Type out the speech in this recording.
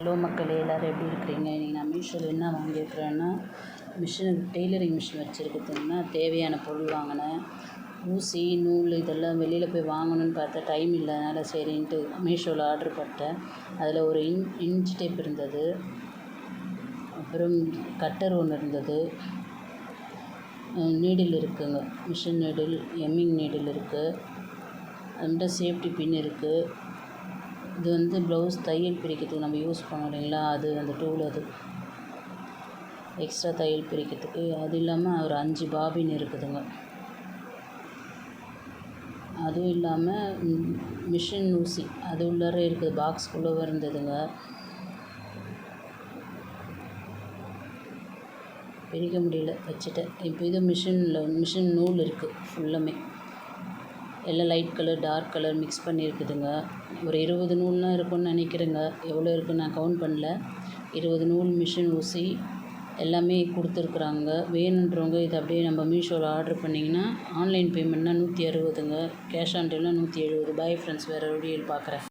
Hello மக்களே, எல்லோரும் எப்படி இருக்கிறீங்க? இன்றைக்கி நான் மீஷோவில் என்ன வாங்கியிருக்கிறேன்னா, டெய்லரிங் மிஷின் வச்சுருக்குதுங்கன்னா தேவையான பொருள் வாங்கினேன். ஊசி, நூல் இதெல்லாம் வெளியில் போய் வாங்கணும்னு பார்த்தா டைம் இல்லாதனால சரின்ட்டு மீஷோவில் ஆர்டர் போட்டேன். அதில் ஒரு இன்ச் டேப் இருந்தது, அப்புறம் கட்டர் ஒன்று இருந்தது, நீடில் இருக்குங்க, மிஷின் நீடில், எம்மிங் நீடில் இருக்குது, அந்த சேஃப்டி பின் இருக்குது. இது ப்ளவுஸ் தையல் பிரிக்கிறதுக்கு நம்ம யூஸ் பண்ணோம் இல்லைங்களா, அது அந்த டூல், அது எக்ஸ்ட்ரா தையல் பிரிக்கிறதுக்கு. அது இல்லாமல் ஒரு 5 பாபின் இருக்குதுங்க. அதுவும் இல்லாமல் மிஷின் ஊசி அது உள்ளார இருக்குது, பாக்ஸ்குள்ளே இருந்ததுங்க. பிரிக்க முடியல, வச்சுட்டேன். இப்போ இது மிஷின் நூல் இருக்குது, ஃபுல்லாமே எல்லாம் light colour dark colour mix பண்ணியிருக்குதுங்க. ஒரு 20 நூல்லாம் இருக்கும்னு நினைக்கிறேங்க, எவ்வளோ இருக்குன்னு நான் கவுண்ட் பண்ணல. 20 நூல், மிஷின் ஊசி எல்லாமே கொடுத்துருக்குறாங்க. வேணுன்றவங்க இதை அப்படியே நம்ம மீஷோவில் ஆர்டர் பண்ணிங்கன்னா ஆன்லைன் பேமெண்ட்னா 160ங்க, கேஷ் ஆன் டெலிவரினா 170. பாய் ஃப்ரெண்ட்ஸ், வேறு வீடியோவில் பார்க்குறேன்.